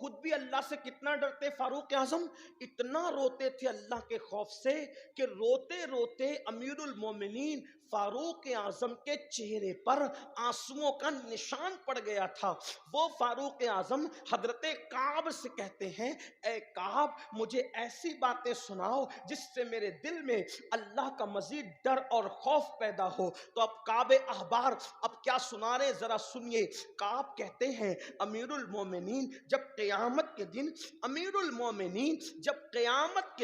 خود بھی اللہ سے کتنا ڈرتے فاروق اعظم؟ اتنا روتے تھے اللہ کے خوف سے کہ روتے روتے امیر المومنین فاروق اعظم کے چہرے پر آنسوؤں کا نشان پڑ گیا تھا۔ وہ فاروق اعظم حضرت کعب سے کہتے ہیں اے کعب مجھے ایسی باتیں سناؤ جس سے میرے دل میں اللہ کا مزید ڈر اور خوف پیدا ہو۔ تو اب کعب احبار اب کیا سنا رہے ذرا سنیے۔ کعب کہتے ہیں امیر المومنین جب قیامت کے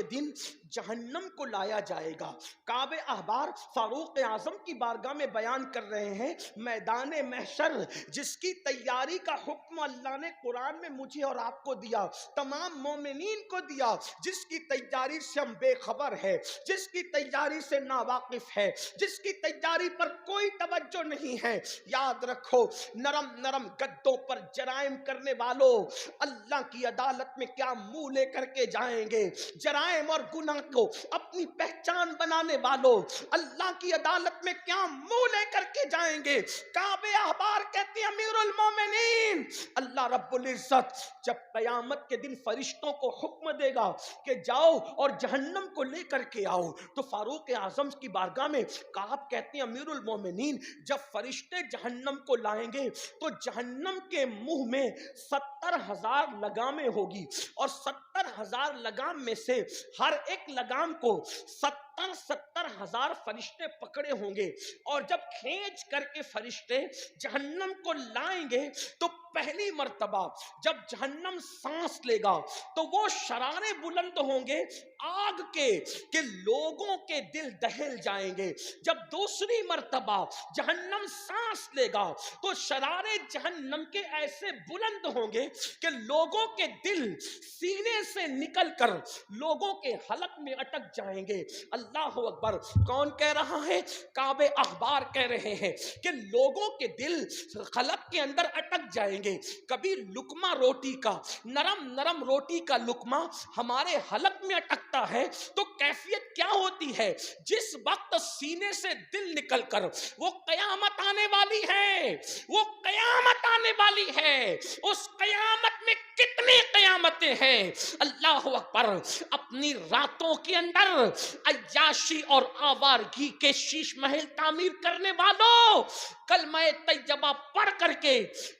دن جہنم کو لایا جائے گا، کعب احبار فاروق اعظم کی بارگاہ میں بیان کر رہے ہیں میدان محشر جس کی تیاری کا حکم اللہ نے قرآن میں مجھے اور آپ کو دیا، تمام مومنین کو دیا، جس کی تیاری سے ہم بے خبر ہے، جس کی تیاری سے ناواقف ہے، جس کی تیاری پر کوئی توجہ نہیں ہے۔ یاد رکھو نرم نرم گدوں پر جرائم کرنے والوں اللہ کی عدالت میں کیا منہ لے کر کے جائیں گے؟ جرائم اور گناہ کو اپنی پہچان بنانے والوں اللہ کی عدالت میں کیا منہ لے کر کے جائیں گے؟ کعب احبار کہتے ہیں امیر المومنین اللہ رب العزت جب قیامت کے دن فرشتوں کو حکم دے گا کہ جاؤ اور جہنم کو لے کر کے آؤ، تو فاروق اعظم کی بارگاہ میں کعب کہتے ہیں امیر المومنین جب فرشتے جہنم کو لائیں گے تو جہنم کے منہ میں 70,000 لگامیں ہوگی، اور 70,000 لگام میں سے ہر ایک لگام کو 70,000 فرشتے پکڑے ہوں گے، اور جب کھینچ کر کے فرشتے جہنم کو لائیں گے تو پہلی مرتبہ جب جہنم سانس لے گا تو وہ شرارے بلند ہوں گے آگ کے کہ لوگوں کے دل دہل جائیں گے۔ جب دوسری مرتبہ جہنم سانس لے گا تو شرارے جہنم کے ایسے بلند ہوں گے کہ لوگوں کے دل سینے سے نکل کر لوگوں کے حلق میں اٹک جائیں گے۔ اللہ اکبر! کون کہہ رہا ہے؟ کعب احبار کہہ رہے ہیں کہ لوگوں کے دل حلق کے اندر اٹک جائیں گے۔ کبھی لقمہ روٹی کا، نرم نرم روٹی کا لقمہ ہمارے حلق میں اٹکتا ہے تو کیفیت کیا ہوتی ہے؟ جس وقت سینے سے دل نکل کر وہ قیامت آنے والی ہے، وہ قیامت آنے والی ہے، اس قیامت میں کتنی قیامتیں ہیں اللہ اکبر! اپنی راتوں کے اندر عیاشی اور آوارگی کے شیش محل تعمیر کرنے والوں، کلمہ طیبہ پڑھ کر کے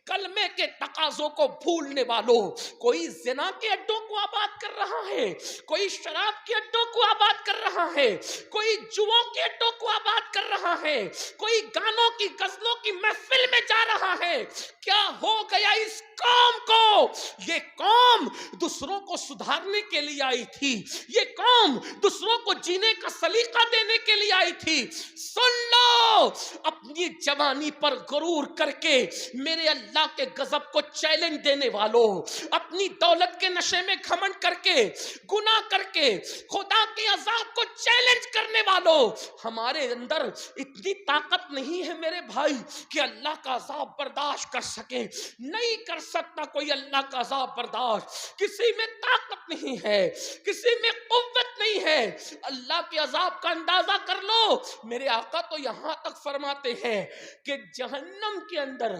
کلمے کے تقاضوں کو بھولنے والوں، کوئی زنا کے اڈوں کو آباد کر رہا ہے، کوئی شراب کے اڈوں کو آباد کر رہا ہے، کوئی جوؤں کے اڈوں کو آباد کر رہا ہے، کوئی گانوں کی غزلوں کی محفل میں جا رہا ہے۔ کیا ہو گیا اس قوم کو؟ یہ قوم دوسروں کو سدھارنے کے لیے آئی تھی، یہ قوم دوسروں کو جینے کا سلیقہ دینے کے لیے آئی تھی۔ سن لو، اپنی جوانی پر غرور کر کے میرے اللہ کے غضب کو چیلنج دینے والوں، اپنی دولت کے نشے میں گھمنڈ کر کے، گناہ کر کے خدا کے عذاب کو چیلنج کرنے والوں، ہمارے اندر اتنی طاقت نہیں ہے میرے بھائی کہ اللہ کا عذاب برداشت کر سکے۔ نہیں کر سکتا کوئی اللہ کا عذاب برداشت، کسی میں طاقت نہیں ہے، کسی میں قوت نہیں ہے۔ اللہ کے عذاب کا اندازہ کر لو۔ میرے آقا تو یہاں تک فرماتے ہیں کہ جہنم کے اندر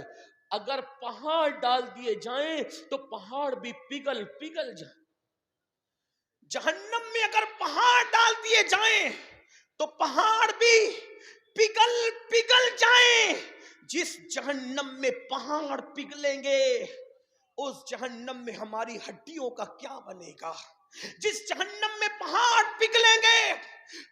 اگر پہاڑ ڈال دیے جائیں تو پہاڑ بھی پگھل جائیں۔ جہنم میں اگر پہاڑ ڈال دیے جائیں تو پہاڑ بھی پگھل جائیں۔ جس جہنم میں پہاڑ پگھلیں گے اس جہنم میں ہماری ہڈیوں کا کیا بنے گا؟ جس جہنم میں پہاڑ پگھلیں گے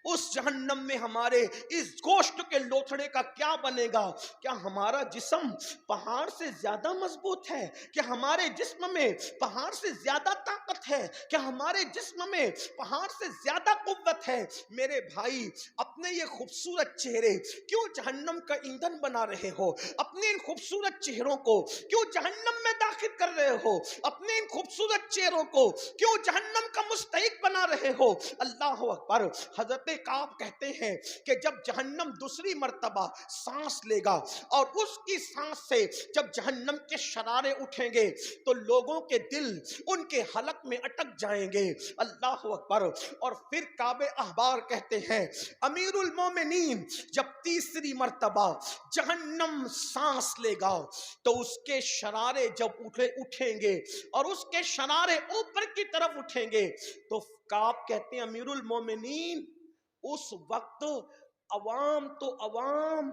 اس جہنم میں ہمارے اس گوشت کے لوتھڑے کا کیا بنے گا؟ کیا ہمارا جسم پہاڑ سے زیادہ مضبوط ہے؟ کیا ہمارے جسم میں پہاڑ سے زیادہ طاقت ہے؟ کیا ہمارے جسم میں پہاڑ سے زیادہ قوت ہے؟ میرے بھائی، اپنے یہ خوبصورت چہرے کیوں جہنم کا ایندھن بنا رہے ہو؟ اپنے ان خوبصورت چہروں کو کیوں جہنم میں داخل کر رہے ہو؟ اپنے ان خوبصورت چہروں کو کیوں جہنم جہنم کا مستحق بنا رہے ہو۔ اللہ اکبر۔ حضرت کعب کہتے ہیں کہ جب جہنم دوسری مرتبہ سانس لے گا اور اس کی سانس سے جب جہنم کے شرارے اٹھیں گے تو لوگوں کے دل ان کے حلق میں اٹک جائیں گے۔ اللہ اکبر۔ اور پھر کعب احبار کہتے ہیں امیر المومنین جب تیسری مرتبہ جہنم سانس لے گا تو اس کے شرارے جب اٹھیں گے اور اس کے شرارے اوپر کی طرف اٹھیں گے تو کعب کہتے ہیں امیر المومنین اس وقت عوام تو عوام،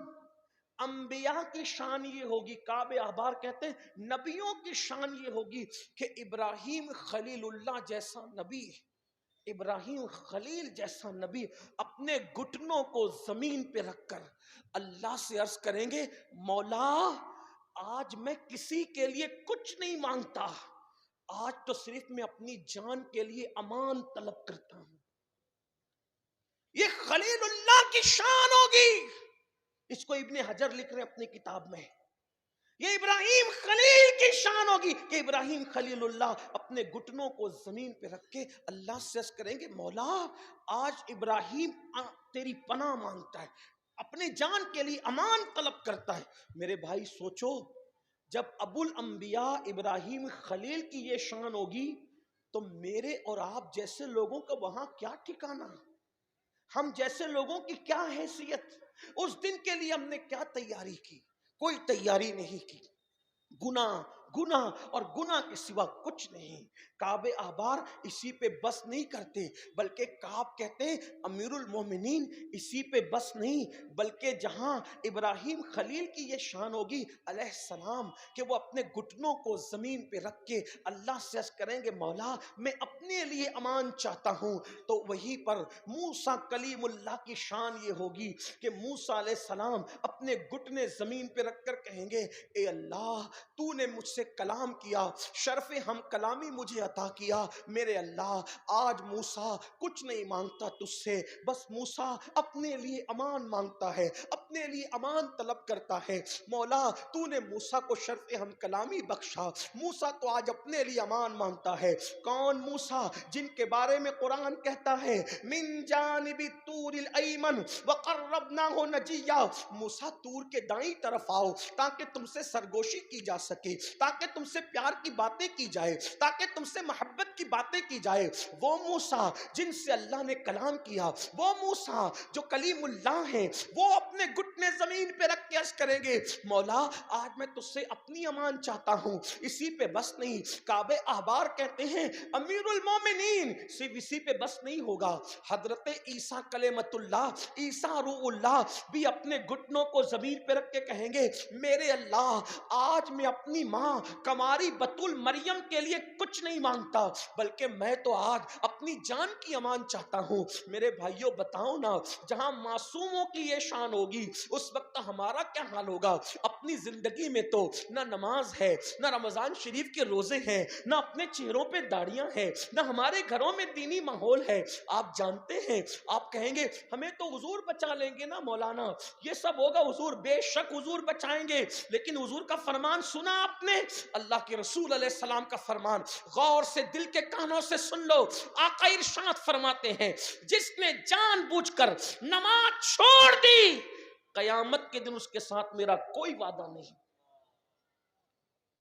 انبیاء کی شان یہ ہوگی، کعب احبار کہتے ہیں نبیوں کی شان یہ ہوگی کہ ابراہیم خلیل اللہ جیسا نبی، ابراہیم خلیل جیسا نبی اپنے گھٹنوں کو زمین پہ رکھ کر اللہ سے عرض کریں گے مولا آج میں کسی کے لیے کچھ نہیں مانگتا، آج تو صرف میں اپنی جان کے لیے امان طلب کرتا ہوں۔ یہ خلیل اللہ کی شان ہوگی۔ اس کو ابن حجر لکھ رہے ہیں اپنی کتاب میں، یہ ابراہیم خلیل کی شان ہوگی کہ ابراہیم خلیل اللہ اپنے گھٹنوں کو زمین پہ رکھ کے اللہ سے عرض کریں گے مولا آج ابراہیم تیری پناہ مانگتا ہے، اپنے جان کے لیے امان طلب کرتا ہے۔ میرے بھائی سوچو جب ابو الانبیاء ابراہیم خلیل کی یہ شان ہوگی تو میرے اور آپ جیسے لوگوں کا وہاں کیا ٹھکانہ، ہم جیسے لوگوں کی کیا حیثیت، اس دن کے لیے ہم نے کیا تیاری کی؟ کوئی تیاری نہیں کی۔ گناہ گناہ اور گناہ کے سوا کچھ نہیں۔ کعب احبار اسی پہ بس نہیں کرتے بلکہ کعب کہتے ہیں امیر المومنین اسی پہ بس نہیں بلکہ جہاں ابراہیم خلیل کی یہ شان ہوگی علیہ السلام کہ وہ اپنے گھٹنوں کو زمین پہ رکھ کے اللہ سے عرض کریں گے مولا میں اپنے لیے امان چاہتا ہوں، تو وہیں پر موسیٰ کلیم اللہ کی شان یہ ہوگی کہ موسیٰ علیہ السلام اپنے گھٹنے زمین پہ رکھ کر کہیں گے اے اللہ تو نے مجھ سے کلام کیا، شرف ہم کلامی مجھے عطا کیا، میرے اللہ آج موسیٰ کچھ نہیں مانگتا تجھ سے، بس موسیٰ اپنے لیے امان مانگتا ہے، اپنے لیے امان طلب کرتا ہے۔ مولا تو نے موسیٰ کو شرف ہم کلامی بخشا، موسیٰ تو آج اپنے لیے امان مانگتا ہے۔ کون موسیٰ؟ جن کے بارے میں قرآن کہتا ہے من جانب طور الایمن وقربناہ نجیا، موسیٰ طور کے دائیں طرف آؤ تاکہ تم سے سرگوشی کی جا سکے، تاکہ تم سے پیار کی باتیں کی جائے، تاکہ تم سے محبت کی باتیں کی جائے۔ وہ موسیٰ جن سے اللہ نے کلام کیا، وہ موسیٰ جو کلیم اللہ ہیں، وہ اپنے گھٹنے زمین پہ رکھ کے عرض کریں گے مولا آج میں تجھ سے اپنی امان چاہتا ہوں۔ اسی پہ بس نہیں، کعب احبار کہتے ہیں امیر المومنین صرف اسی پہ بس نہیں ہوگا، حضرت عیسیٰ کلمت اللہ، عیسیٰ روح اللہ بھی اپنے گھٹنوں کو زمین پہ رکھ کے کہیں گے میرے اللہ آج میں اپنی ماں کماری بتول مریم کے لیے کچھ نہیں مانگتا بلکہ میں تو آج اپنی جان کی امان چاہتا ہوں۔ میرے بھائیوں بتاؤ نا جہاں معصوموں کی یہ شان ہوگی اس وقت ہمارا کیا حال ہوگا؟ اپنی زندگی میں تو نہ نماز ہے، نہ رمضان شریف کے روزے ہیں، نہ اپنے چہروں پہ داڑیاں ہیں، نہ ہمارے گھروں میں دینی ماحول ہے۔ آپ جانتے ہیں، آپ کہیں گے ہمیں تو حضور بچا لیں گے نا مولانا، یہ سب ہوگا حضور، بے شک حضور بچائیں گے، لیکن حضور کا فرمان سنا آپ نے؟ اللہ کے رسول علیہ السلام کا فرمان غور سے دل کے کانوں سے سن لو۔ آقا ارشاد فرماتے ہیں جس نے جان بوجھ کر نماز چھوڑ دی قیامت کے دن اس کے ساتھ میرا کوئی وعدہ نہیں۔